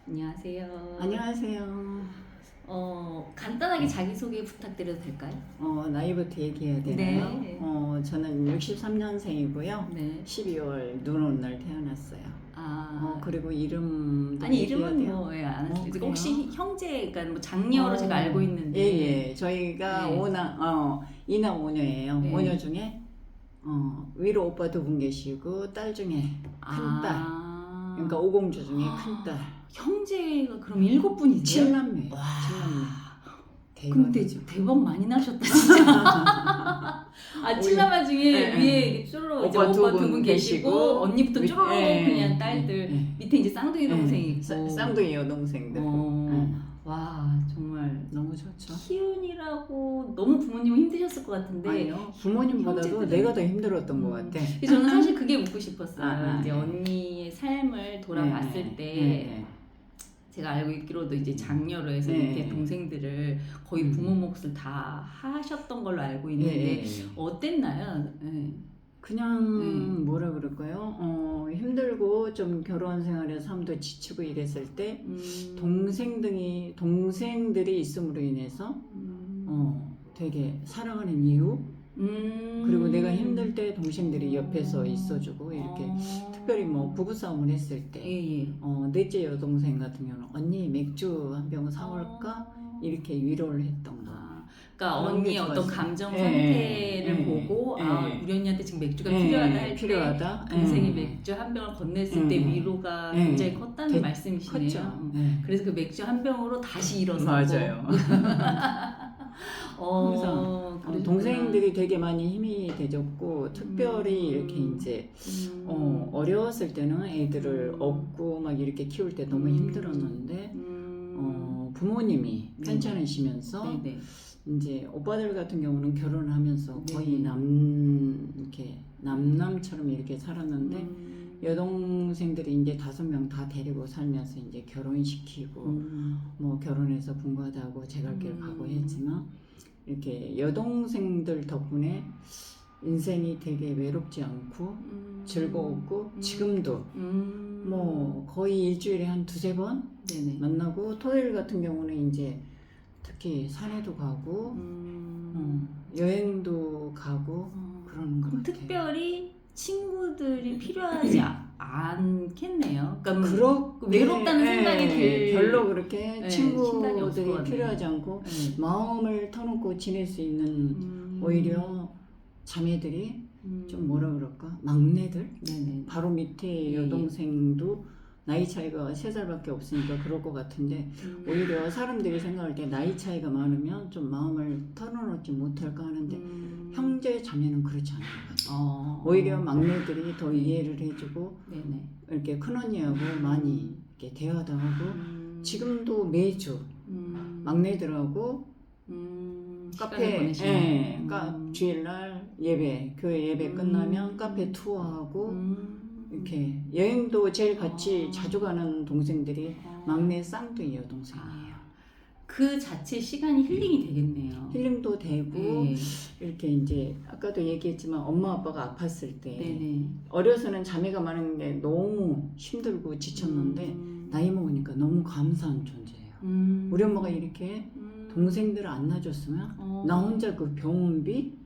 안녕하세요. 안녕하세요. 간단하게 자기소개 부탁드려도 될까요? 나이부터 얘기해야 되나요? 네. 저는 63년생이고요. 네. 12월 눈 오는 날 태어났어요. 그리고 이름도 아니 얘기해야 이름은 돼요? 뭐 안 했어요. 그래요? 혹시 형제, 그러니까 뭐 장녀로 제가 알고 있는데. 예. 저희가 네. 이남 오녀예요. 네. 오녀 중에 위로 오빠 두 분 계시고 딸 중에 큰딸. 그러니까 오공주 중에 큰딸. 형제가 그럼 7분이세요? 7남매. 와. 7남매. 근데 대박 많이 나셨다 진짜. 칠남매 중에 네, 위에 쪼로로 이제 오빠 오빠 두 두 분 계시고 언니부터 쪼로로 그냥 딸들 밑에 이제 쌍둥이 동생이 있고. 쌍둥이 여동생들. 와 정말 너무 좋죠. 키운이라고 너무 부모님은 힘드셨을 것 같은데. 아니요, 부모님보다도 내가 더 힘들었던 것 같아. 저는 사실 그게 묻고 싶었어요. 이제 네. 언니의 삶을 돌아봤을 때 제가 알고 있기로도 이제 장녀로 해서 밑에 동생들을 거의 부모 몫을 다 하셨던 걸로 알고 있는데 어땠나요? 그냥 뭐라 그럴까요? 힘들고 좀 결혼 생활에서 삶도 지치고 이랬을 때 동생들이 있음으로 인해서 되게 사랑하는 이유, 그리고 내가 힘들 때 동생들이 옆에서 있어주고 이렇게 특별히 뭐 부부싸움을 했을 때 넷째 여동생 같은 경우는 언니 맥주 한 병 사올까? 이렇게 위로를 했던 거. 그러니까 언니의 어떤 감정 상태를 보고 우리 언니한테 지금 맥주가 필요하다 할 때 동생이 맥주 한 병을 건넸을 때 위로가 굉장히 컸다는 말씀이시네요. 그래서 그 맥주 한 병으로 다시 일어서고. 맞아요. 그래서 동생들이 되게 많이 힘이 돼줬고 특별히 이렇게 이제 어려웠을 때는 애들을 업고 막 이렇게 키울 때 너무 힘들었는데 부모님이 괜찮으시면서 이제 오빠들 같은 경우는 결혼하면서 거의 이렇게 남남처럼 이렇게 살았는데 여동생들이 이제 5명 다 데리고 살면서 이제 결혼시키고 뭐 결혼해서 분가하고 제 갈 길 가고 했지만 이렇게 여동생들 덕분에 인생이 되게 외롭지 않고 즐거웠고 지금도 뭐 거의 일주일에 한 2-3번 만나고 토요일 같은 경우는 이제 특히 산에도 가고 여행도 가고 그러는 것 같아요. 특별히 친구들이 필요하지 않겠네요. 그러니까 외롭다는 생각이 별로 그렇게 친구들이 없을 필요하지 않고 마음을 터놓고 지낼 수 있는 오히려 자매들이 좀 뭐라 그럴까? 막내들? 바로 밑에 여동생도 나이 차이가 3살밖에 없으니까 그럴 것 같은데 오히려 사람들이 생각할 때 나이 차이가 많으면 좀 마음을 털어놓지 못할까 하는데 형제 자매는 그렇지 않은 것 같아요. 오히려 막내들이 더 이해를 해주고 이렇게 큰언니하고 많이 이렇게 대화도 하고 지금도 매주 막내들하고 카페 주일날 예배 교회 예배 끝나면 카페 투어하고 이렇게 여행도 제일 같이 자주 가는 동생들이 막내 쌍둥이 여동생이에요. 그 자체 시간이 힐링이 되겠네요. 힐링도 되고 이렇게 이제 아까도 얘기했지만 엄마 아빠가 아팠을 때 어려서는 자매가 많은 게 너무 힘들고 지쳤는데 나이 먹으니까 너무 감사한 존재예요. 우리 엄마가 이렇게 동생들을 안 놔줬으면 나 혼자 그 병원비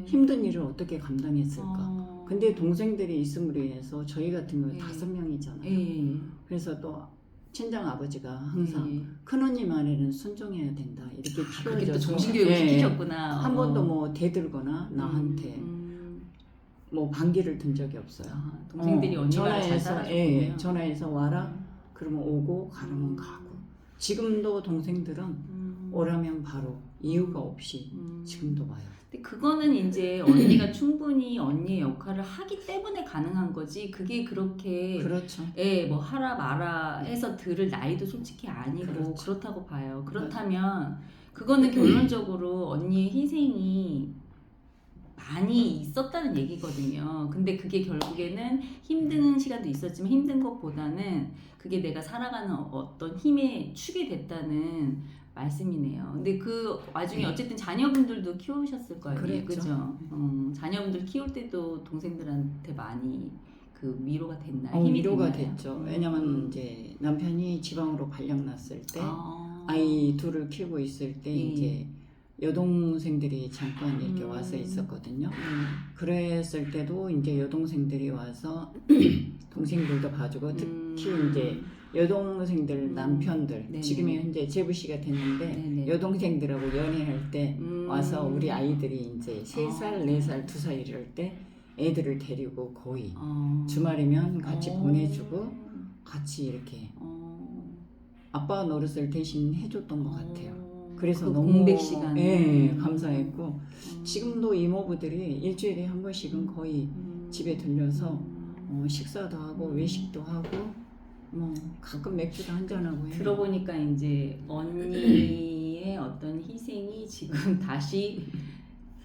힘든 일을 어떻게 감당했을까. 근데 동생들이 있음으로 인해서 저희 같은 경우에 5명이잖아요. 그래서 또 친정 아버지가 항상 큰언니 말에는 순종해야 된다 이렇게 그렇게 또 정신교육을 시키셨구나. 한 번도 뭐 대들거나 나한테 뭐 반기를 든 적이 없어요. 동생들이 언니 말을 잘 따라줬군요. 전화해서 와라 그러면 오고 가라면 가고. 지금도 동생들은 오라면 바로 이유가 없이 지금도 와요. 근데 그거는 이제 언니가 충분히 언니의 역할을 하기 때문에 가능한 거지. 그게 그렇게 그렇죠. 뭐 하라 마라 해서 들을 나이도 솔직히 아니고 그렇다고 봐요. 그렇다면 그거는 결론적으로 언니의 희생이 많이 있었다는 얘기거든요. 근데 그게 결국에는 힘든 시간도 있었지만 힘든 것보다는 그게 내가 살아가는 어떤 힘의 축이 됐다는 말씀이네요. 근데 그 와중에 어쨌든 자녀분들도 키우셨을 거 아니에요, 그죠? 자녀분들 키울 때도 동생들한테 많이 그 위로가 됐나요? 어, 힘이 위로가 됐나요? 됐죠. 왜냐면 이제 남편이 지방으로 발령 났을 때 아. 아이 둘을 키우고 있을 때 예. 이제 여동생들이 잠깐 이렇게 와서 있었거든요. 그랬을 때도 이제 여동생들이 와서 동생들도 봐주고 특히 이제 여동생들 남편들 네네. 지금이 현재 제부씨가 됐는데 네네. 여동생들하고 연애할 때 와서 우리 아이들이 이제 3살, 4살, 2살 이럴 때 애들을 데리고 거의 주말이면 같이 보내주고 같이 이렇게 아빠 노릇을 대신 해줬던 것 같아요. 그래서 그 너무 공백 시간. 예, 감사했고 지금도 이모부들이 일주일에 한 번씩은 거의 집에 들려서 식사도 하고 외식도 하고 뭐 가끔 맥주도 한잔 하고 해요. 들어보니까 이제 언니의 어떤 희생이 지금 다시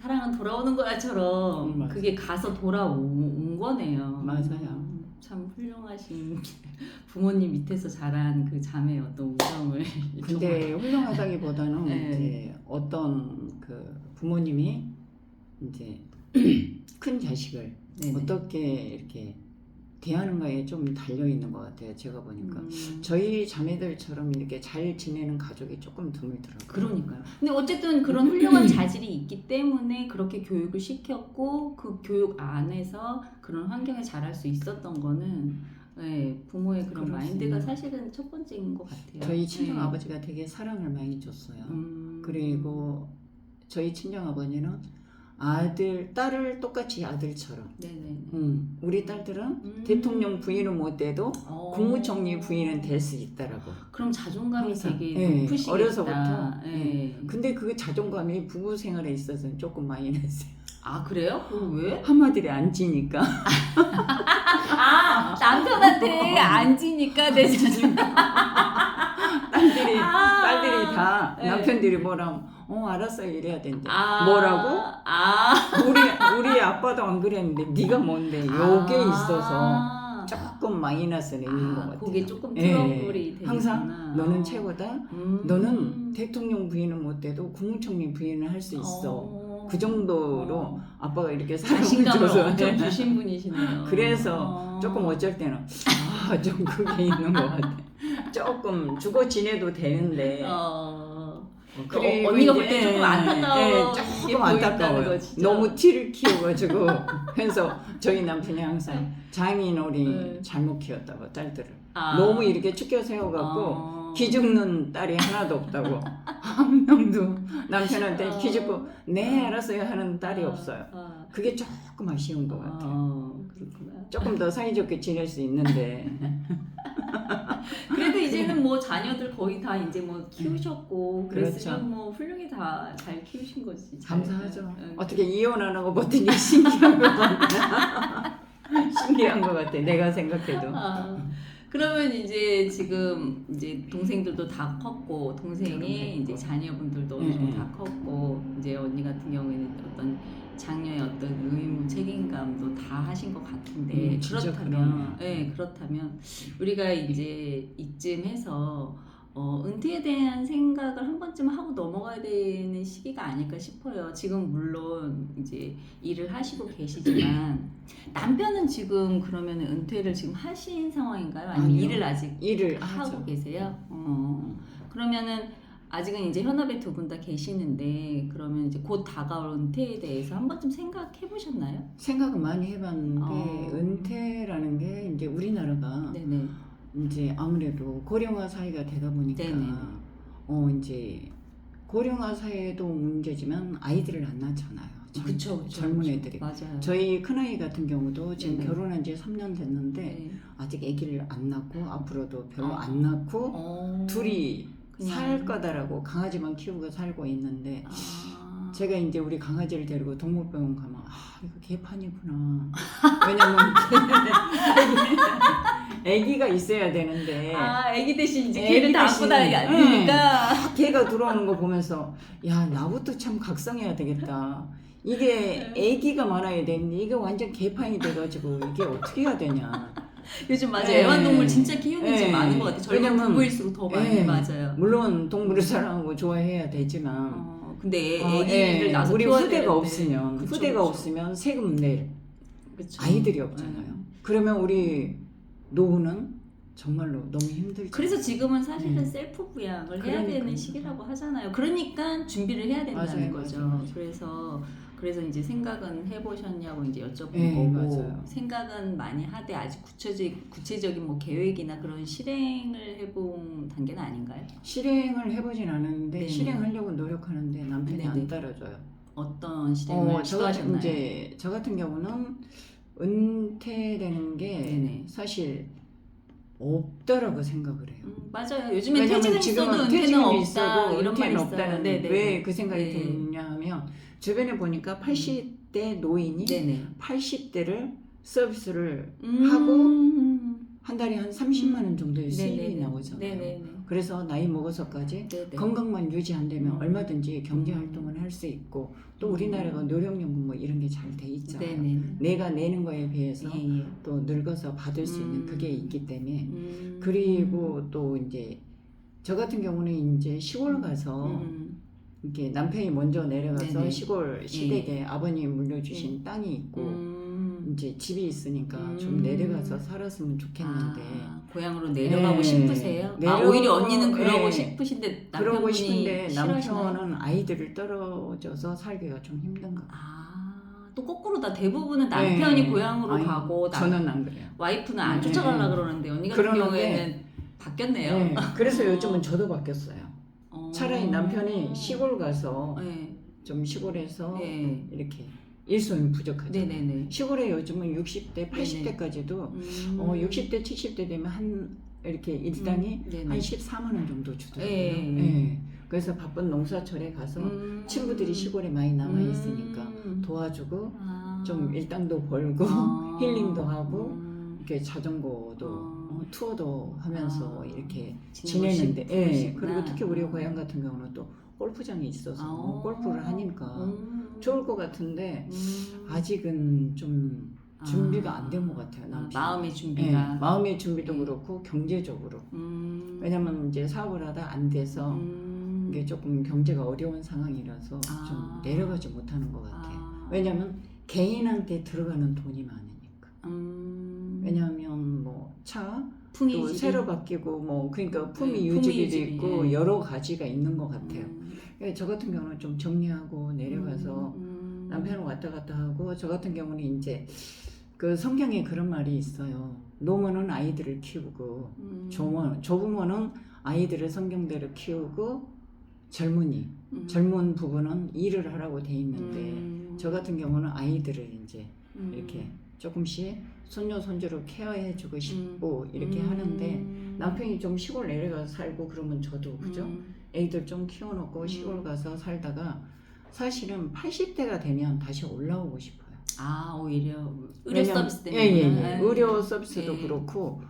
사랑은 돌아오는 거야처럼 맞아요. 그게 가서 돌아온 거네요. 맞아요. 참 훌륭하신 부모님 밑에서 자란 그 자매의 어떤 우정을 근데 훌륭하다기보다는 네. 이제 어떤 그 부모님이 이제 큰 자식을 네네. 어떻게 이렇게 대하는가에 좀 달려 있는 것 같아요. 제가 보니까 음. 저희 자매들처럼 이렇게 잘 지내는 가족이 조금 드물더라고요. 그러니까요. 근데 어쨌든 그런 훌륭한 자질이 있기 때문에 그렇게 교육을 시켰고 그 교육 안에서 그런 환경에 자랄 수 있었던 거는 네, 부모의 그런 그렇습니다. 마인드가 사실은 첫 번째인 것 같아요. 저희 친정 네. 아버지가 되게 사랑을 많이 줬어요. 그리고 저희 친정 아버지는 딸을 똑같이 아들처럼. 네네. 우리 딸들은 대통령 부인은 못 돼도 국무총리 부인은 될 수 있다라고. 그럼 자존감이 항상. 되게 예, 높으시겠다. 어려서부터. 예. 근데 그 자존감이 부부 생활에 있어서는 조금 마이너스예요. 아 그래요? 왜? 한마디를 안 지니까. 아 남편한테 안 지니까 내 자존감. 딸들이 다 네. 남편들이 뭐라면 알았어요 이래야 된대. 아, 뭐라고? 아, 우리 아빠도 안 그랬는데 네가 뭔데 요게 있어서 조금 마이너스는 있는 것 같아요. 그게 조금 예, 트러블이 되겠구나. 항상 너는 최고다. 너는 대통령 부인은 못 돼도 국무총리 부인을 할 수 있어. 그 정도로 아빠가 이렇게 사랑을 자신감을 줘서 엄청 주신 분이시네요. 그래서 조금 어쩔 때는 좀 그게 있는 것 같아. 조금 죽어 지내도 되는데. 그리고 언니가 볼 이제, 때 조금 안타까워. 조금 안타까워요. 너무 티를 키워가지고 그래서 저희 남편이 항상 장인어리 잘못 키웠다고 딸들을 너무 이렇게 축겨 세워갖고 기죽는 딸이 하나도 없다고 한 명도 남편한테 기죽고 네 알았어요 하는 딸이 없어요. 그게 조금 아쉬운 것 같아요. 그렇구나. 조금 더 사이좋게 지낼 수 있는데 그래도 이제는 뭐 자녀들 거의 다 이제 뭐 키우셨고 그랬으면 그렇죠. 뭐 훌륭히 다 잘 키우신 거지. 감사하죠. 응. 어떻게 이혼 안 하고 버티니 신기한 것 같아. 신기한 것 같아. 내가 생각해도. 그러면 이제 지금 이제 동생들도 다 컸고 동생이 결혼했고. 이제 자녀분들도 어느 정도 다 컸고 이제 언니 같은 경우에는 어떤 장녀의 어떤 의무 책임감도 다 하신 것 같은데 진짜 그렇다면 그렇다면 우리가 이제 이쯤 해서 은퇴에 대한 생각을 한 번쯤 하고 넘어가야 되는 시기가 아닐까 싶어요. 지금 물론 이제 일을 하시고 계시지만 남편은 지금 그러면 은퇴를 지금 하신 상황인가요? 아니면 아니요. 일을 아직 일을 하고 하죠. 계세요? 그러면은 아직은 이제 현업에 두 분 다 계시는데 그러면 이제 곧 다가올 은퇴에 대해서 한 번쯤 생각해 보셨나요? 생각은 많이 해봤는데 은퇴라는 게 이제 우리나라가 네네. 이제 아무래도 고령화 사회가 되다 보니까 네네. 이제 고령화 사회도 문제지만 아이들을 안 낳잖아요. 그쵸, 젊은 애들이. 맞아요. 저희 큰아이 같은 경우도 지금 네네. 결혼한 지 3년 됐는데 네. 아직 아기를 안 낳고 앞으로도 별로 안 낳고 둘이 그냥. 살 거다라고 강아지만 키우고 살고 있는데 제가 이제 우리 강아지를 데리고 동물병원 가면 이거 개판이구나. 왜냐면 아기가 있어야 되는데 아기 대신 이제 애기 걔를 다 안고 대신, 다니니까 아니니까. 걔가 들어오는 거 보면서 야 나부터 참 각성해야 되겠다. 이게 아기가 많아야 되는데 이게 완전 개판이 돼가지고 이게 어떻게 해야 되냐. 요즘 맞아요. 애완동물 진짜 키우는 집 네. 많은 것 같아요. 젊은 왜냐면, 부부일수록 더 많이 맞아요. 물론 동물을 사랑하고 좋아해야 되지만 근데 애기를 낳아서 우리 키워야 후대가 되는데. 없으면 그쵸, 후대가 그쵸. 없으면 세금 낼 그쵸. 아이들이 없잖아요. 그러면 우리 노후는 정말로 너무 힘들죠. 그래서 지금은 사실은 네. 셀프 부양을 해야 그러니까요. 되는 시기라고 하잖아요. 그러니까 준비를 해야 된다는 맞아요, 거죠. 맞아요. 그래서 이제 생각은 해보셨냐고 이제 여쭤본 네, 거고 맞아요. 생각은 많이 하되 아직 구체적인 뭐 계획이나 그런 실행을 해본 단계는 아닌가요? 실행을 해보진 않았는데 네네. 실행하려고 노력하는데 남편이 네네. 안 따라줘요. 어떤 실행을 시도하셨나요? 저 같은 경우는 은퇴되는 게 네네. 사실 없다라고 생각을 해요. 맞아요. 요즘엔 왜냐면 퇴직은 지금은 있어도 퇴직은 은퇴는 없다 있어도 이런 말이 은퇴는 있어요. 없다는데 네네. 왜 그 생각이 네. 드냐 하면 주변에 보니까 80대 노인이 네네. 80대를 서비스를 음. 하고 한 달에 한 30만 원 정도의 수입이 네네네. 나오잖아요. 네네네. 그래서 나이 먹어서까지 네네. 건강만 유지한다면 얼마든지 경제 음. 활동을 할 수 있고 또 우리나라가 노령연금 뭐 이런 게 잘 돼 있잖아요. 네네. 내가 내는 거에 비해서 예, 예. 또 늙어서 받을 수 있는 그게 있기 때문에 음. 그리고 또 이제 저 같은 경우는 이제 시골 가서 이렇게 남편이 먼저 내려가서 네네. 시골 시댁에 아버님이 물려주신 땅이 있고 이제 집이 있으니까 좀 내려가서 살았으면 좋겠는데 고향으로 내려가고 예, 싶으세요? 내려- 오히려 언니는 그러고 예, 싶으신데 그러고 남편분이 싶은데 싫어하시나요? 남편은 아이들을 떨어져서 살기가 좀 힘든 것 같아요. 또 거꾸로다. 대부분은 남편이 예. 고향으로 아니, 가고 저는 안 그래요. 와이프는 안 예, 쫓아가려고 예. 그러는데 언니 같은 그러는데 경우에는 바뀌었네요. 예, 그래서 요즘은 저도 바뀌었어요. 어. 차라리 남편이 시골 가서 네. 좀 시골에서 네. 이렇게 일손이 부족하잖아요. 네네네. 시골에 요즘은 60대, 80대까지도 60대, 70대 되면 한 이렇게 일당이 네네. 한 14만 원 정도 주더라고요. 예. 예. 그래서 바쁜 농사철에 가서 친구들이 시골에 많이 남아 있으니까 도와주고 좀 일당도 벌고 힐링도 하고 이렇게 자전거도 투어도 하면서 이렇게 지내는데 예. 그리고 특히 우리 고향 같은 경우는 또 골프장이 있어서 골프를 하니까 좋을 것 같은데 아직은 좀 준비가 안 된 것 같아요. 남편. 마음의 준비가. 예, 마음의 준비도 예. 그렇고 경제적으로. 왜냐면 이제 사업을 하다 안 돼서 이게 조금 경제가 어려운 상황이라서 좀 내려가지 못하는 것 같아요. 왜냐면 개인한테 들어가는 돈이 많으니까. 왜냐하면 뭐 차 또 새로 바뀌고 뭐 그러니까 품위 유지비도 있고 예. 여러 가지가 있는 것 같아요. 저 같은 경우는 좀 정리하고 내려가서 남편은 왔다 갔다 하고 저 같은 경우는 이제 그 성경에 그런 말이 있어요. 노모는 아이들을 키우고 조부모는 아이들을 성경대로 키우고 젊은 부부는 일을 하라고 돼 있는데 저 같은 경우는 아이들을 이제 이렇게 조금씩 손녀 손주를 케어해주고 싶고 이렇게 하는데 남편이 좀 시골 내려가서 살고 그러면 저도 그죠? 애들 좀 키워놓고 시골 가서 살다가 사실은 80대가 되면 다시 올라오고 싶어요. 오히려 의료 서비스 때문에. 예. 의료 서비스도 예. 그렇고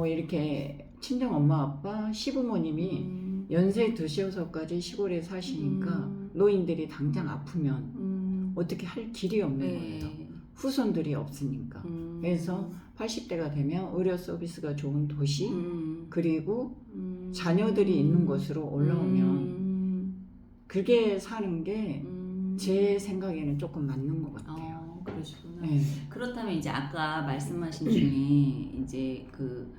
이렇게 친정 엄마 아빠 시부모님이 연세 드셔서까지 시골에 사시니까 노인들이 당장 아프면 어떻게 할 길이 없는 거예요. 후손들이 없으니까. 그래서 80대가 되면 의료 서비스가 좋은 도시 그리고 자녀들이 있는 곳으로 올라오면 그게 사는 게 제 생각에는 조금 맞는 것 같아요. 그러시구나. 네. 그렇다면 이제 아까 말씀하신 중에 이제 그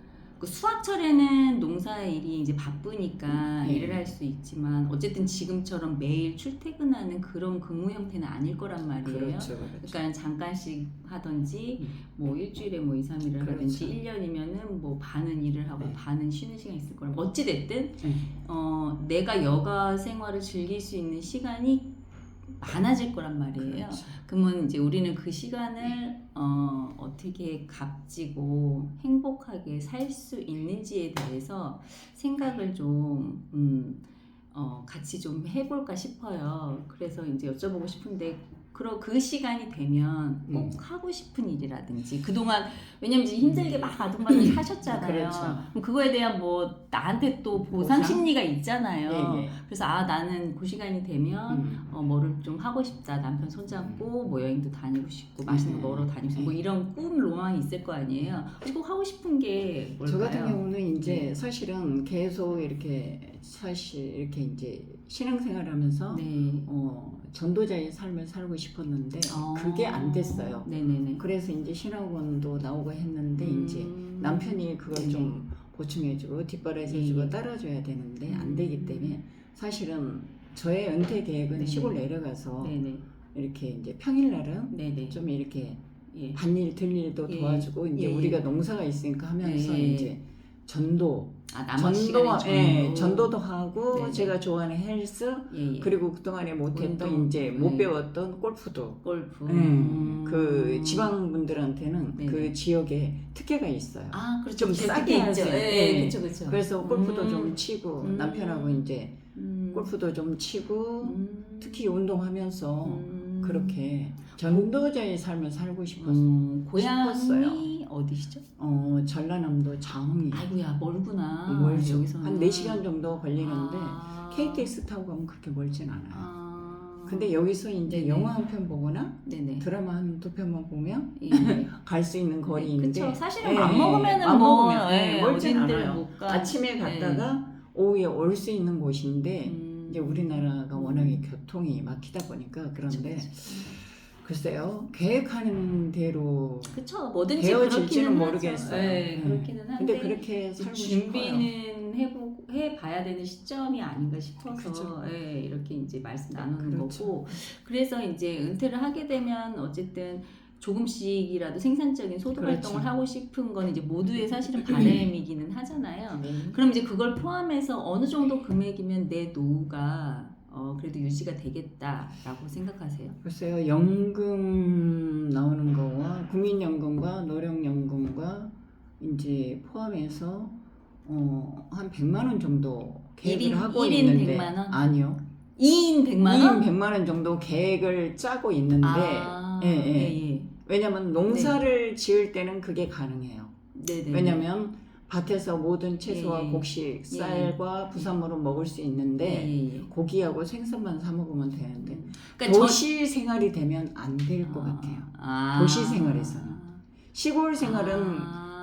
수확철에는 농사 일이 이제 바쁘니까 일을 할 수 있지만 어쨌든 지금처럼 매일 출퇴근하는 그런 근무 형태는 아닐 거란 말이에요. 그렇죠. 그러니까 잠깐씩 하든지 뭐 일주일에 뭐 2, 3일을 하든지 1년이면은 뭐 반은 일을 하고 반은 쉬는 시간이 있을 거라. 어찌 됐든 내가 여가 생활을 즐길 수 있는 시간이 많아질 거란 말이에요. 그러면 이제 우리는 그 시간을 어떻게 값지고 행복하게 살 수 있는지에 대해서 생각을 좀 같이 좀 해볼까 싶어요. 그래서 이제 여쭤보고 싶은데 그 시간이 되면 꼭 하고 싶은 일이라든지 그동안 왜냐면 이제 힘들게 막 아둥바둥 사셨잖아요. 그렇죠. 그럼 그거에 대한 뭐 나한테 또 보상 심리가 있잖아요. 예. 그래서 나는 그 시간이 되면 뭐를 좀 하고 싶다. 남편 손잡고 뭐 여행도 다니고 싶고 맛있는 거 먹으러 다니고 싶고 뭐 이런 꿈 로망이 있을 거 아니에요. 꼭 하고 싶은 게 뭘까요? 저 같은 경우는 이제 사실은 계속 이렇게 이제 신앙생활하면서 네. 전도자의 삶을 살고 싶었는데 어. 그게 안 됐어요. 네네네. 그래서 이제 신학원도 나오고 했는데 이제 남편이 그걸 네네. 좀 보충해주고 뒷바라지해주고 예. 따라줘야 되는데 안 되기 때문에 사실은 저의 은퇴 계획은 네네. 시골 내려가서 네네. 이렇게 이제 평일날은 네네. 좀 이렇게 예. 반일 들일도 예. 도와주고 이제 예. 우리가 농사가 있으니까 하면서 예. 이제 전도 남은 시간에 전도도 하고 네네. 제가 좋아하는 헬스 예. 그리고 그동안에 못했던 운동. 이제 못 네. 배웠던 골프도 골프. 그 지방 분들한테는 네네. 그 지역에 특혜가 있어요. 그렇죠. 좀 싸게 있죠. 하세요. 예. 예. 그렇죠. 그래서 골프도 좀 치고 남편하고 이제 음. 골프도 좀 치고 특히 운동하면서 음. 그렇게 전도자의 삶을 살고 싶었어요. 고향이 어디시죠? 전라남도 장흥이 아이고야 멀구나. 멀죠. 여기서는. 한 4시간 정도 걸리는데 아. KTX 타고 가면 그렇게 멀진 않아요. 아. 근데 여기서 이제 네네. 영화 한 편 보거나 네네. 드라마 한 2편만 보면 예. 갈 수 있는 거리인데 그쵸. 사실은 예, 맘 먹으면은 맘 뭐 먹으면, 예, 멀진 어딘들 않아요. 못 가. 아침에 갔다가 오후에 올 수 있는 곳인데 이제 우리나라가 워낙에 교통이 막히다 보니까 그런데 글쎄요 계획하는 대로 그쵸. 뭐든지 되어질지는 그렇기는 모르겠어요. 네, 그렇기는 한데 근데 그렇게 살고 싶어요. 준비는 해봐야 되는 시점이 아닌가 싶어서 그쵸. 예, 이렇게 이제 말씀 나누는 그렇죠. 거고 그래서 이제 은퇴를 하게 되면 어쨌든 조금씩이라도 생산적인 소득 그렇죠. 활동을 하고 싶은 건 이제 모두의 사실은 바람이기는 하잖아요. 그럼 이제 그걸 포함해서 어느 정도 금액이면 내 노후가 그래도 유지가 되겠다라고 생각하세요? 글쎄요 연금 나오는 거와 국민연금과 노령연금과 이제 포함해서 한 100만 원 정도 계획을 1인, 하고 1인 있는데 100만 원? 아니요 2인 100만 원? 2인 100만 원 정도 계획을 짜고 있는데 예. 왜냐면 농사를 지을 때는 그게 가능해요. 네네. 왜냐면 밭에서 모든 채소와 예. 곡식, 쌀과 부산물을 먹을 수 있는데 예. 고기하고 생선만 사 먹으면 되는데 그러니까 도시 생활이 되면 안 될 것 같아요. 도시 생활에서는. 시골 생활은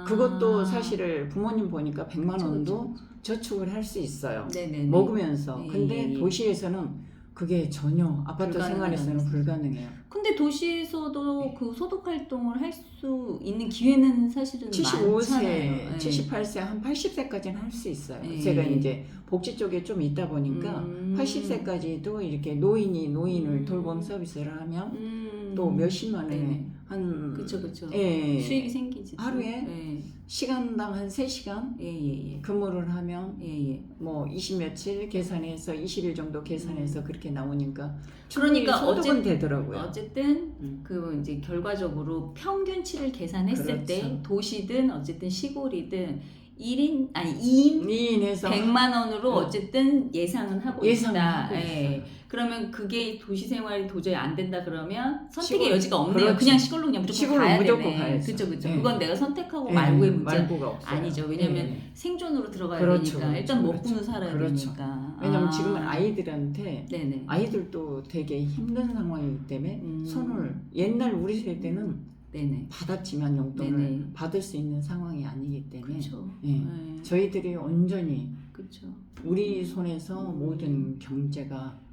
그것도 사실을 부모님 보니까 100만 원도 저축을 할 수 있어요. 네네네. 먹으면서. 예, 근데 예. 도시에서는 그게 전혀 아파트 생활에서는 불가능해요. 근데 도시에서도 그 소득 활동을 할 수 있는 기회는 사실은 75세, 많잖아요. 78세, 한 80세까지는 할 수 있어요. 예. 제가 이제 복지 쪽에 좀 있다 보니까 80세까지도 이렇게 노인을 돌봄 서비스를 하면 또 몇십만 원에 네네. 한 그쵸. 예. 수익이 생기지. 하루에 시간당 한 3시간 예. 근무를 하면 예. 뭐 20며칠 계산해서 20일 정도 계산해서 그렇게 나오니까 그러니까 소득은 되더라고요. 어쨌든 그 이제 결과적으로 평균치를 계산했을 그렇죠. 때 도시든 어쨌든 시골이든 2인에서 100만 원으로 어쨌든 예상은 하고 있다. 예. 그러면 그게 도시 생활이 도저히 안 된다 그러면 선택의 여지가 없네요. 그렇죠. 그냥 시골로 그냥 무조건 시골로 가야 무조건 되네. 가야죠. 그쵸. 예. 그건 내가 선택하고 말고의 문제 말고가 없어요. 아니죠. 왜냐면 예. 생존으로 들어가야 그렇죠, 되니까 일단 그렇죠, 먹고는 살아야 그렇죠. 되니까. 왜냐면 지금은 아이들한테 네네. 아이들도 되게 힘든 상황이기 때문에 손을 옛날 우리 세대는 네네. 받았지만 용돈을 네네. 받을 수 있는 상황이 아니기 때문에 그렇죠. 예. 저희들이 온전히 그렇죠. 우리 손에서 모든 경제가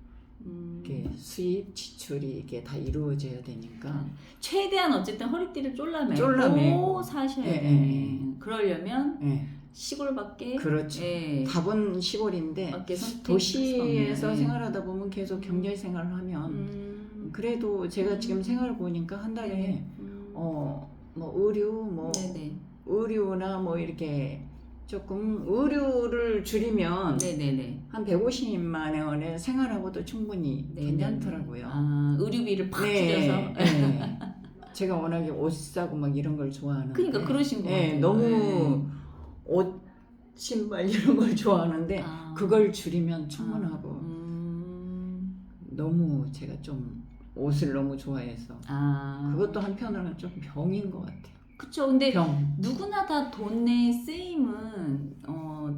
이렇게 수입 지출이 이게 다 이루어져야 되니까 최대한 어쨌든 허리띠를 쫄라매고 쫄라매고 사셔야 예, 돼. 그러려면 예. 시골밖에 그렇죠. 답은 시골인데 밖에 선택할 도시에서 수가 없네. 생활하다 보면 계속 경제 생활을 하면 그래도 제가 지금 생활 보니까 한 달에 뭐 네네. 의류나 뭐 이렇게 조금 의류를 줄이면 네네네. 한 150만 원에 생활하고도 충분히 괜찮더라고요. 의류비를 팍 네, 줄여서. 네. 제가 워낙에 옷 사고 막 이런 걸 좋아하는데 그러니까 그러신 것 같아요. 너무 옷 신발 이런 걸 좋아하는데 그걸 줄이면 충분하고 너무 제가 좀 옷을 너무 좋아해서 그것도 한편으로는 좀 병인 것 같아요. 그쵸. 근데 병. 누구나 다 돈의 쓰임은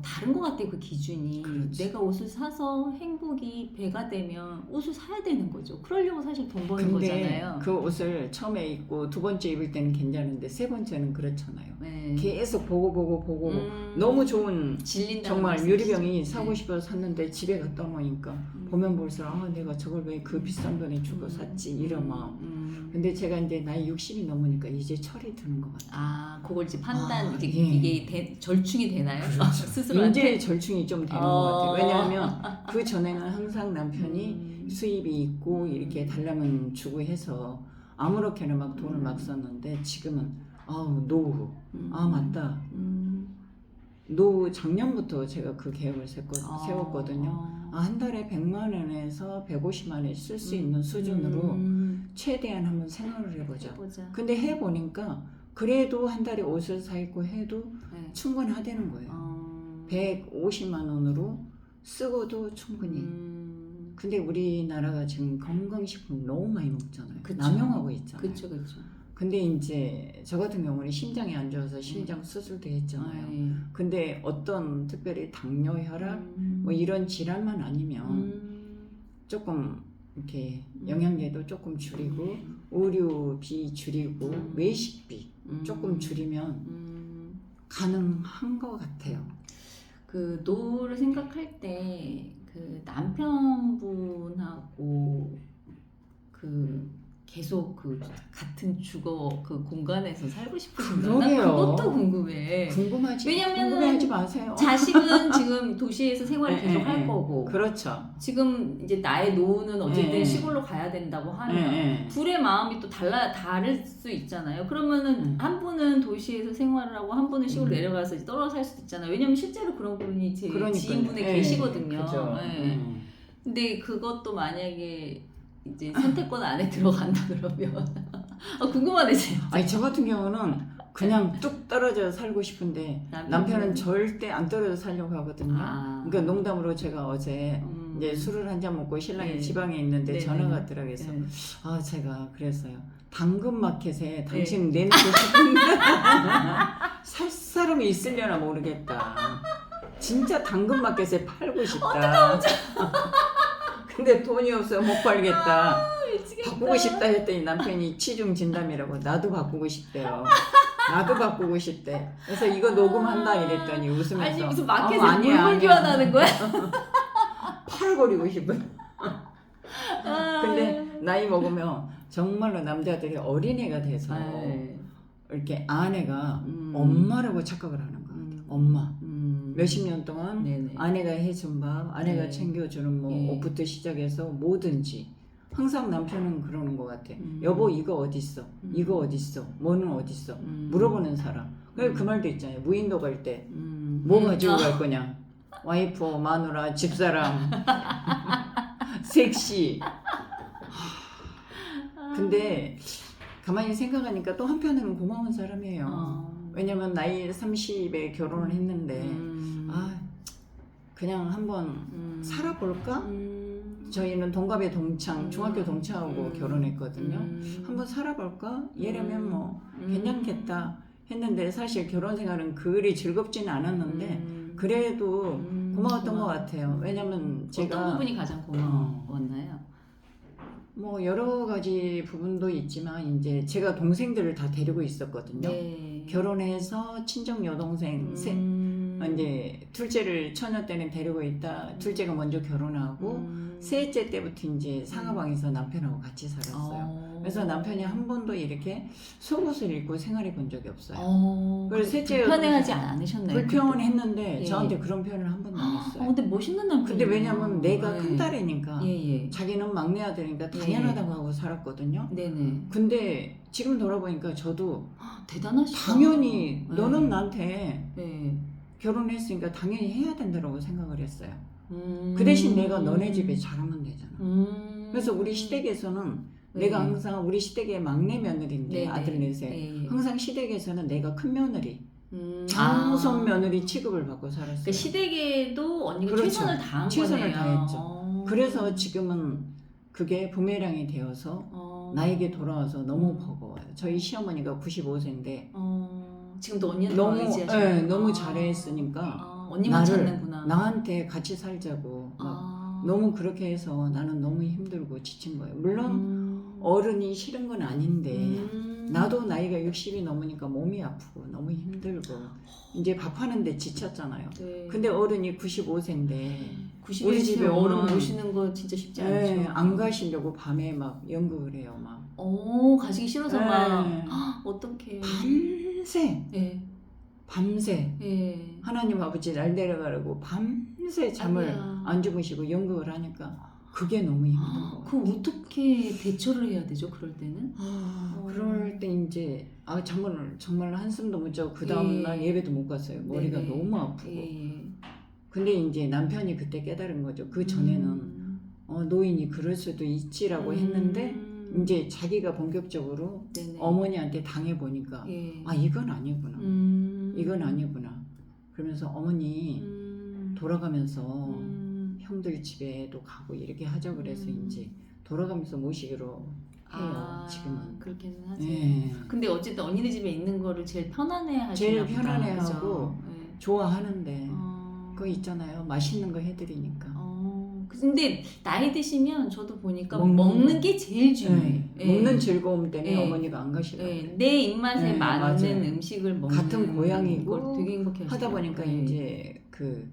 다른 것 같아요. 그 기준이. 그렇지. 내가 옷을 사서 행복이 배가 되면 옷을 사야 되는 거죠. 그러려고 사실 돈 버는 근데 거잖아요. 그 옷을 처음에 입고 두 번째 입을 때는 괜찮은데 세 번째는 그렇잖아요. 네. 계속 보고 너무 좋은 질린다는 정말 말씀이시죠? 유리병이 사고 네. 싶어서 샀는데 집에 갔다 놓으니까 보면 볼수록 내가 저걸 왜 그 비싼 돈에 주고 샀지 이런 마음. 근데 제가 이제 나이 60이 넘으니까 이제 철이 드는 것 같아요. 아, 그걸 이제 판단 예. 이게 절충이 되나요? 스스로한테? 이제 절충이 좀 되는 것 같아요. 왜냐하면 그 전에는 항상 남편이 수입이 있고 이렇게 달라면 주고 해서 아무렇게나 막 돈을 막 썼는데 지금은 노후. 맞다. 노후 작년부터 제가 그 계획을 세웠거든요. 한 달에 100만 원에서 150만 원 쓸 수 있는 수준으로 최대한 한번 생활을 해보자. 근데 해보니까 그래도 한 달에 옷을 사 입고 해도 네. 충분하다는 거예요. 150만 원으로 쓰고도 충분히. 근데 우리나라가 지금 건강식품 너무 많이 먹잖아요. 그쵸. 남용하고 있잖아요. 그렇죠. 근데 이제 저 같은 경우는 심장이 안 좋아서 심장 수술도 했잖아요. 근데 어떤 특별히 당뇨, 혈압 뭐 이런 질환만 아니면 조금 이렇게 영양제도 조금 줄이고 의료비 줄이고 외식비 조금 줄이면 가능한 것 같아요. 그 노후를 생각할 때 그 남편분하고 그 계속 그 같은 주거 그 공간에서 살고 싶으신가요? 난 그러게요. 그것도 궁금해. 궁금하지? 왜냐면은 궁금해하지 마세요. 자식은 지금 도시에서 생활을 네, 계속 네, 할 네. 거고 그렇죠. 지금 이제 나의 노후는 어쨌든 네. 시골로 가야 된다고 하면 네. 둘의 마음이 또 다를 수 있잖아요. 그러면은 한 분은 도시에서 생활을 하고 한 분은 시골로 내려가서 이제 떨어져 살 수도 있잖아요. 왜냐면 실제로 그런 분이 제 지인분에 계시거든요. 그죠. 네. 근데 그것도 만약에 이제 선택권 안에 들어간다 그러면 궁금하네 진짜. 아니 저 같은 경우는 그냥 뚝 떨어져 살고 싶은데 남편은 절대 안 떨어져 살려고 하거든요. 그러니까 농담으로 제가 어제 이제 술을 한 잔 먹고 신랑이 네. 지방에 있는데 네, 전화가 네. 왔더라고요. 그래서 네. 제가 그랬어요. 당근마켓에 당신 내놓고 싶은데 살 사람이 있으려나 모르겠다. 진짜 당근마켓에 팔고 싶다. 근데 돈이 없어 못 팔겠다. 바꾸고 싶다 했더니 남편이 치중 진담이라고 나도 바꾸고 싶대요. 나도 바꾸고 싶대. 그래서 이거 녹음한다 이랬더니 웃으면서 아니 무슨 마켓에 아니야, 물 교환하는 거야? 팔아버리고 싶어요. 근데 나이 먹으면 정말로 남자들이 어린애가 돼서 이렇게 아내가 엄마라고 착각을 하는 것 같아요. 엄마. 몇십 년 동안 네네. 아내가 해준 밥, 아내가 네. 챙겨주는 뭐 네. 옷부터 시작해서 뭐든지 항상 남편은 그러는 것 같아. 여보 이거 어딨어? 이거 어딨어? 뭐는 어딨어? 물어보는 사람. 그 말도 있잖아요. 무인도 갈 때 뭐 가지고 갈 거냐? 와이프, 마누라, 집사람, 섹시. 근데 가만히 생각하니까 또 한편으로는 고마운 사람이에요. 왜냐면 나이 30에 결혼을 했는데 그냥 한번 살아볼까? 저희는 동갑의 동창, 중학교 동창하고 결혼했거든요. 한번 살아볼까? 얘라면 뭐 괜찮겠다 했는데 사실 결혼 생활은 그리 즐겁지는 않았는데 그래도 고마웠던 것 같아요. 왜냐면 제가 어떤 부분이 가장 고마웠나요? 뭐 여러 가지 부분도 있지만 이제 제가 동생들을 다 데리고 있었거든요. 네. 결혼해서 친정 여동생 이제 둘째를 처녀 때는 데리고 있다. 둘째가 먼저 결혼하고 셋째 때부터 이제 상하방에서 남편하고 같이 살았어요. 그래서 남편이 한 번도 이렇게 속옷을 입고 생활해 본 적이 없어요. 그래서 셋째 불편해하지 않으셨나요? 불편했는데 예. 저한테 그런 표현을 한 번도 안 했어요. 근데 멋있는 남편. 근데 왜냐면 내가 큰 딸이니까 예. 자기는 막내 아들이니까 당연하다고 하고 살았거든요. 네네. 근데 지금 돌아보니까 저도 대단하시다. 당연히 너는 나한테 네. 결혼했으니까 당연히 해야 된다고 생각을 했어요. 그 대신 내가 너네 집에 잘하면 되잖아. 그래서 우리 시댁에서는 내가 항상 우리 시댁의 막내 며느리인데 아들 넷에 항상 시댁에서는 내가 큰 며느리 장손 며느리 취급을 받고 살았어요. 그러니까 시댁에도 언니가 그렇죠. 최선을 다한 최선을 거네요. 다했죠. 그래서 지금은 그게 부메랑이 되어서 나에게 돌아와서 너무 버거워요. 저희 시어머니가 95세인데 지금도 언니한테 너무 의지하시는 너무 잘했으니까 언니만 나를 찾는구나. 나한테 같이 살자고 막 너무 그렇게 해서 나는 너무 힘들고 지친 거예요. 물론 어른이 싫은 건 아닌데 나도 나이가 60이 넘으니까 몸이 아프고 너무 힘들고 이제 밥하는데 지쳤잖아요. 네. 근데 어른이 95세인데 90에 우리 집에 집에 어른 오면 모시는 거 진짜 쉽지 않죠. 안 가시려고 밤에 막 연극을 해요. 막 가시기 싫어서 막 어떡해. 밤새 예. 하나님 아버지 날 데려가라고 밤새 잠을 아이고야. 안 주무시고 연극을 하니까 그게 너무 힘든 거예요. 그럼 어떻게 대처를 해야 되죠? 그럴 때는? 그럴 때 이제 정말 한숨도 못 자고 그 다음날 예배도 못 갔어요. 머리가 네네. 너무 아프고. 예. 근데 이제 남편이 그때 깨달은 거죠. 그 전에는 노인이 그럴 수도 있지라고 했는데 이제 자기가 본격적으로 네네. 어머니한테 당해보니까 예. 이건 아니구나. 이건 아니구나. 그러면서 어머니 돌아가면서 형들 집에도 가고 이렇게 하자 그래서 이제 돌아가면서 모시기로 해요. 지금은. 그렇게는 하죠. 예. 근데 어쨌든 언니네 집에 있는 거를 제일 편안해 하시나 제일 보다. 편안해하고 그죠? 예. 좋아하는데 그거 있잖아요. 맛있는 거 해드리니까. 근데 나이 드시면 저도 보니까 먹는 먹는 게 제일 중요해. 예. 먹는 즐거움 때문에 예. 어머니가 안 가시더라고요. 예. 내 입맛에 맞는 맞아요. 음식을 먹는 같은 고향이고 걸 되게 행복해 하다 보니까 하시더라고요. 이제 그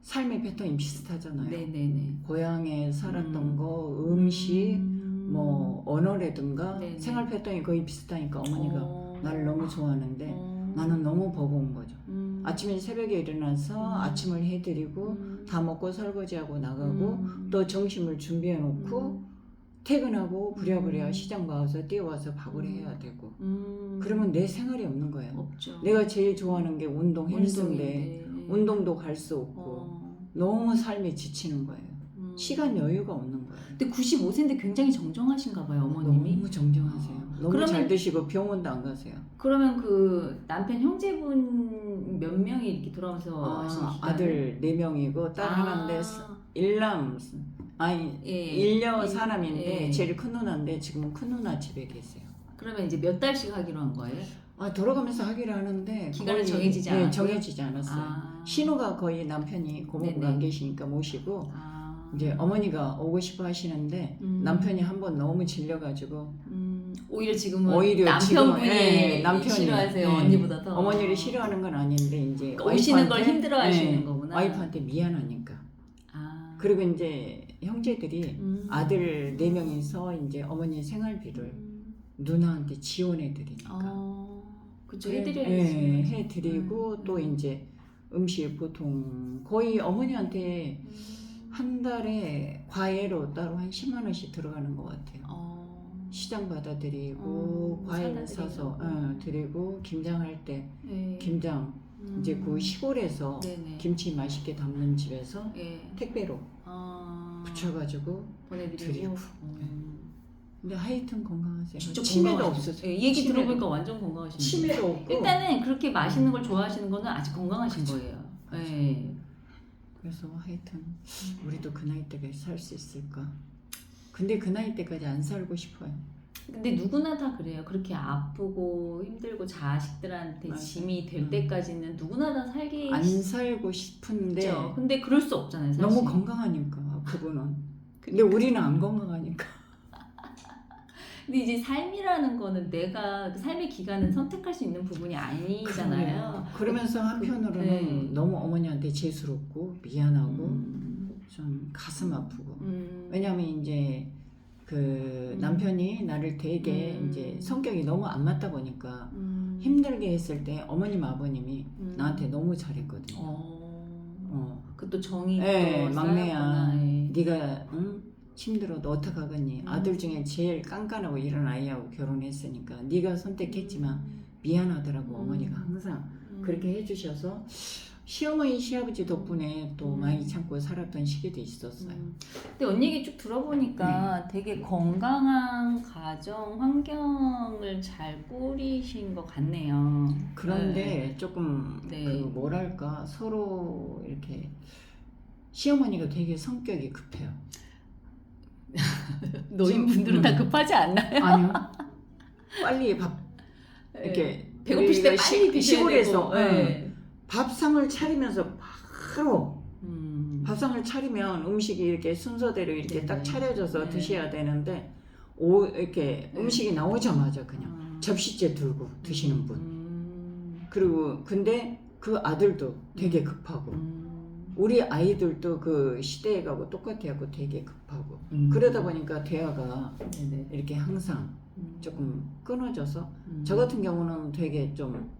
삶의 패턴이 비슷하잖아요. 네네네. 고향에 살았던 거, 음식, 뭐 언어라든가 네네. 생활 패턴이 거의 비슷하니까 어머니가 나를 너무 좋아하는데 나는 너무 버거운 거죠. 아침에 새벽에 일어나서 아침을 해드리고 다 먹고 설거지하고 나가고 또 점심을 준비해 놓고 퇴근하고 부랴부랴 시장 가서 뛰어와서 밥을 해야 되고 그러면 내 생활이 없는 거예요. 없죠. 내가 제일 좋아하는 게 운동 헬스인데 운동인데. 운동도 갈 수 없고 너무 삶에 지치는 거예요. 시간 여유가 없는 거예요. 근데 95세인데 굉장히 정정하신가 봐요, 어머님이. 너무 정정하세요. 너무 그러면- 잘 드시고 병원도 안 가세요. 그러면 그 남편 형제분 몇 명이 이렇게 돌아오면서 하신 기간을? 아들 4명이고 딸 하나인데 일남 예. 일녀 사람인데 예. 제일 큰 누나인데 지금은 큰 누나 집에 계세요. 그러면 이제 몇 달씩 하기로 한 거예요? 돌아가면서 하기로 하는데 기간은 거의- 정해지지 네, 않았어요? 정해지지 않았어요. 신우가 거의 남편이 고모부가 네네. 안 계시니까 모시고 이제 어머니가 오고 싶어 하시는데 남편이 한번 너무 질려가지고 오히려 지금은 오히려 남편분이 지금은, 남편이 싫어하세요. 언니보다 더. 어머니를 싫어하는 건 아닌데 이제 그러니까 오시는 걸 와이프한테, 힘들어하시는 거구나. 와이프한테 미안하니까. 그리고 이제 형제들이 아들 4명이서 이제 어머니 생활비를 누나한테 지원해 드리니까. 그쵸. 그래, 해드려야지. 해드리고 또 이제 음식 보통 거의 어머니한테 한 달에 과외로 따로 한 10만 원씩 들어가는 것 같아요. 시장 받아드리고 과일 사서 드리고 김장할 때 네. 김장 이제 그 시골에서 네네. 김치 맛있게 담는 집에서 예. 택배로 붙여가지고 보내드리고. 드리고. 근데 하여튼 건강하세요. 진짜 치매도 건강하시죠. 없으세요. 예, 얘기 치매도 들어보니까 완전 건강하시네요. 치매도 없고. 일단은 그렇게 맛있는 걸 좋아하시는 거는 아직 건강하신 거예요. 예. 그래서 하여튼 우리도 그 나이 때까지 살 수 있을까? 근데 그 나이 때까지 안 살고 싶어요. 근데 누구나 다 그래요. 그렇게 아프고 힘들고 자식들한테 맞아. 짐이 될 때까지는 누구나 다 살기 안 살고 싶은데 쉽죠. 근데 그럴 수 없잖아요. 사실. 너무 건강하니까 그분은. 근데 우리는 안 건강하니까. 근데 이제 삶이라는 거는 내가 그 삶의 기간은 선택할 수 있는 부분이 아니잖아요. 그러면서 한편으로는 네. 너무 어머니한테 죄스럽고 미안하고 좀 가슴 아프고. 왜냐하면 이제 그 남편이 나를 되게 이제 성격이 너무 안 맞다 보니까 힘들게 했을 때 어머님 아버님이 나한테 너무 잘했거든요. 그또 정이 네, 또 막내야. 쌓였구나. 예. 네가 힘들어도 어떡하겠니? 아들 중에 제일 깐깐하고 이런 아이하고 결혼했으니까 네가 선택했지만 미안하더라고. 어머니가 항상 그렇게 해주셔서 시어머니 시아버지 덕분에 또 많이 참고 살았던 시기도 있었어요. 근데 언니 얘기 쭉 들어보니까 되게 건강한 가정 환경을 잘 꾸리신 것 같네요. 그런데 조금 네. 그 뭐랄까 서로 이렇게 시어머니가 되게 성격이 급해요. 노인분들은 다 급하지 않나요? 아니요. 빨리 밥 이렇게 배고프실 때 우리가 빨리 드셔야 시골에서 되고. 네. 밥상을 차리면서 바로 밥상을 음. 차리면 음식이 이렇게 순서대로 이렇게 네네. 딱 차려져서 네. 드셔야 되는데 이렇게 네. 음식이 나오자마자 그냥 접시째 들고 드시는 분. 그리고 근데 그 아들도 되게 급하고 우리 아이들도 그 시대에 가고 똑같아갖고 되게 급하고 그러다 보니까 대화가 네네. 이렇게 항상 조금 끊어져서 음. 저 같은 경우는 되게 좀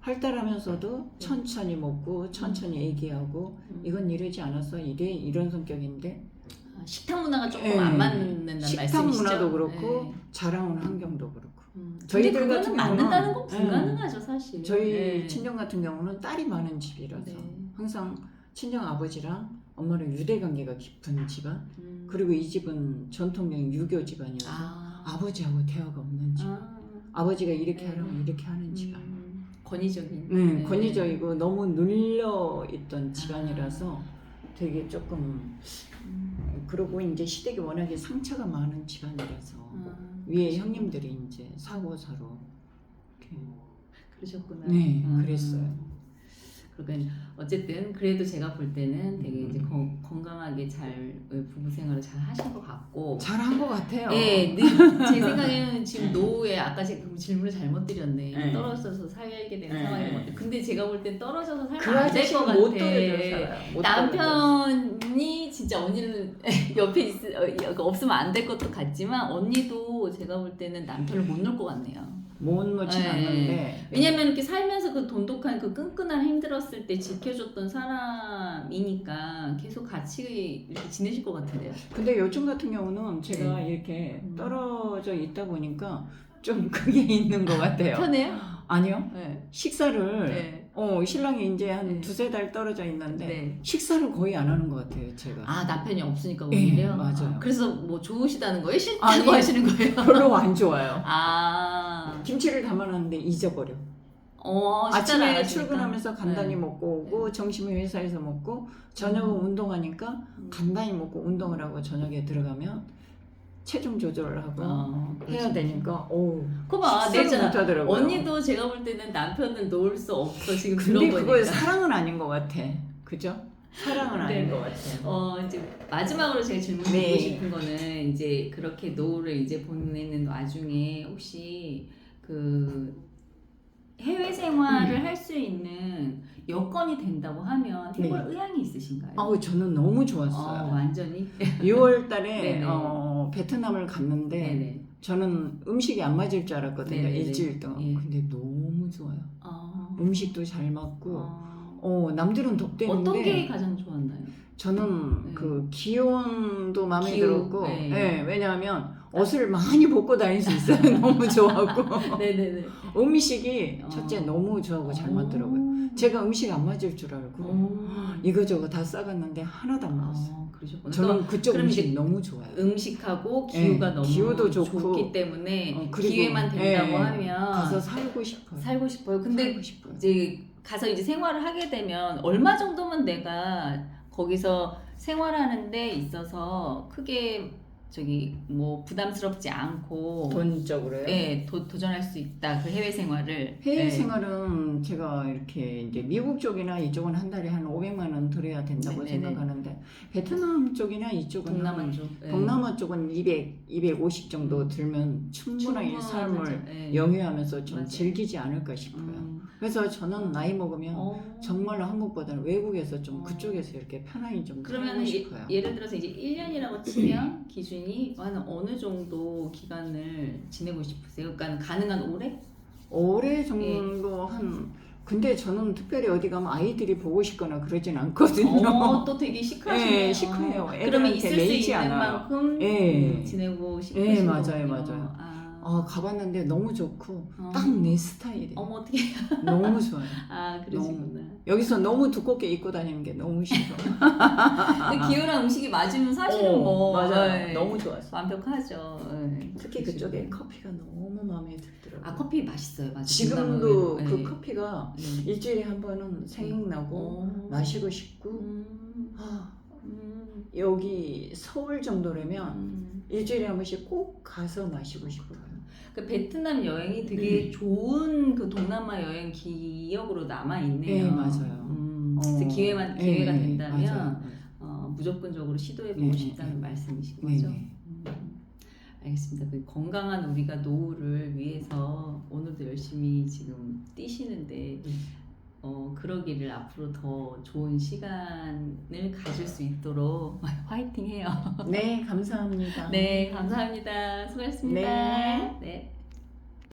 활달하면서도 천천히 먹고 천천히 얘기하고 이건 이러지 않았어 이런 성격인데 식탁 문화가 조금 예. 안 맞는다는 식탁 말씀이시죠? 문화도 그렇고 네. 자라온 환경도 그렇고 근데 저희들 그거는 같은 맞는다는 경우는, 건 불가능하죠 사실. 저희 네. 친정 같은 경우는 딸이 많은 집이라서 네. 항상 친정 아버지랑 엄마랑 유대관계가 깊은 집안 그리고 이 집은 전통적인 유교 집안이어서 아버지하고 대화가 없는 집 아버지가 이렇게 네. 하라면 이렇게 하는 집안 권위적인. 네, 권위적이고 너무 눌려있던 집안이라서 되게 조금 그러고 이제 시댁이 워낙에 상처가 많은 집안이라서 위에 형님들이 이제 사고사로 이렇게 그러셨구나. 네, 그랬어요. 그러니까 어쨌든 그래도 제가 볼 때는 되게 이제 건강하게 잘 부부 생활을 잘 하신 것 같고. 잘한 것 같아요. 네, 제 생각에는 지금 노후에 아까 제가 그 질문을 잘못 드렸네. 네. 떨어져서 살게 되는 네. 상황인 것 같아요. 근데 제가 볼 땐 떨어져서 그 살면 안 될 것 아저씨는 같아. 못 떨어져 살아요. 못 남편이 진짜 언니는 옆에 없으면 안 될 것도 같지만 언니도 제가 볼 때는 남편을 못 놓을 것 같네요. 못 놓진 네. 않는데 왜냐면 이렇게 살면서 그 돈독한 그 끈끈한 힘들었을 때 지켜줬던 사람이니까 계속 같이 이렇게 지내실 것 같은데요. 근데 요즘 같은 경우는 제가 네. 이렇게 떨어져 있다 보니까 좀 그게 있는 것 같아요. 편해요? 아니요. 네. 식사를 네. 신랑이 이제 한 네. 두세 달 떨어져 있는데 네. 식사를 거의 안 하는 것 같아요, 제가. 아 남편이 없으니까 네, 오히려. 맞아요. 그래서 뭐 좋으시다는 거예요? 싫다고 아니, 하시는 거예요? 별로 안 좋아요. 아. 김치를 담아놨는데 잊어버려. 식사를 안 아침에 하시니까. 출근하면서 간단히 네. 먹고 오고 점심에 회사에서 먹고 저녁은 운동하니까 간단히 먹고 운동을 하고 저녁에 들어가면 체중 조절을 하고 해야 되니까 그거 봐, 식사를 내잖아. 못하더라고요. 언니도 제가 볼 때는 남편은 놓을 수 없어 지금 근데 그거 들어보니까. 사랑은 아닌 것 같아. 그죠? 사랑은 아닌 네. 것 같아. 이제 마지막으로 제가 질문 네. 드리고 싶은 거는 이제 그렇게 노후를 이제 보내는 와중에 혹시 그 해외 생활을 할 수 있는 여건이 된다고 하면 해볼 의향이 있으신가요? 저는 너무 좋았어요. 완전히. 6월 달에 네네. 베트남을 갔는데 네네. 저는 음식이 안 맞을 줄 알았거든요. 네네네. 일주일 동안. 예. 근데 너무 좋아요. 음식도 잘 맞고 어, 남들은 덥대는데 어떤 게 가장 좋았나요? 저는 네. 그 기온도 마음에 기온, 들었고 네. 왜냐하면 옷을 많이 벗고 다닐 수 있어요. 너무 좋았고 네네네. 음식이 첫째 너무 좋아하고 잘 맞더라고요. 제가 음식 안 맞을 줄 알고 이거저거 다 싸갔는데 하나도 안 맞았어요. 그러셨구나. 저는 그쪽 그럼 음식 이제 너무 좋아요. 음식하고 기후가 네, 너무 기후도 좋고, 좋기 때문에 그리고, 기회만 된다고 하면 가서 살고 싶어요. 살고 싶어요. 근데 살고 싶어요. 이제 가서 이제 생활을 하게 되면 얼마 정도면 내가 거기서 생활하는 데 있어서 크게 뭐 부담스럽지 않고 돈적으로요? 네, 도전할 수 있다. 그 해외 생활을. 해외 네. 생활은 제가 이렇게 이제 미국 쪽이나 이쪽은 한 달에 한 500만 원 들여야 된다고 네네네. 생각하는데 베트남 쪽이나 이쪽은 동남아 한- 쪽. 네. 동남아 쪽은 250 정도 들면 충분하게 삶을 네. 영위하면서 좀 맞아요. 즐기지 않을까 싶어요. 그래서 저는 나이 먹으면 정말로 한국보다는 외국에서 좀 그쪽에서 이렇게 편하게 좀 그러면 살고 싶어요. 예를 들어서 이제 1년이라고 치면 기준이 한 어느 정도 기간을 지내고 싶으세요? 그러니까 가능한 오래? 올해 정도 근데 저는 특별히 어디 가면 아이들이 보고 싶거나 그러진 않거든요. 또 되게 시크하시네요. 네, 시크해요. 그러면 애들한테 있을 수 매이지 있는 않아요. 만큼 예. 지내고 싶으신 네, 맞아요, 거군요. 맞아요. 가봤는데 너무 좋고 어. 딱 내 스타일이에요. 어머 어떻게? 너무 좋아요. 그러시구나. 여기서 너무 두껍게 입고 다니는 게 너무 싫어. 근데 기후랑 음식이 맞으면 사실은 뭐 맞아요. 네, 너무 좋았어. 완벽하죠. 네. 특히 그쪽에 커피가 너무 마음에 들더라고요. 커피 맛있어요, 맞아요. 지금도 동남아는. 그 네. 커피가 네. 일주일에 한 번은 생각나고 마시고 싶고 음. 여기 서울 정도라면 일주일에 한 번씩 꼭 가서 마시고 싶어요. 그 베트남 여행이 되게 좋은 그 동남아 여행 기억으로 남아 있네요. 네, 맞아요. 진짜 기회가 네, 된다면 맞아요. 무조건적으로 시도해보고 네, 싶다는 네, 말씀이신 네, 거죠? 네. 알겠습니다. 그 건강한 우리가 노후를 위해서 오늘도 열심히 지금 뛰시는데 그러기를 앞으로 더 좋은 시간을 가질 수 있도록 화이팅 해요. 네, 감사합니다. 네, 감사합니다. 수고하셨습니다. 네. 네.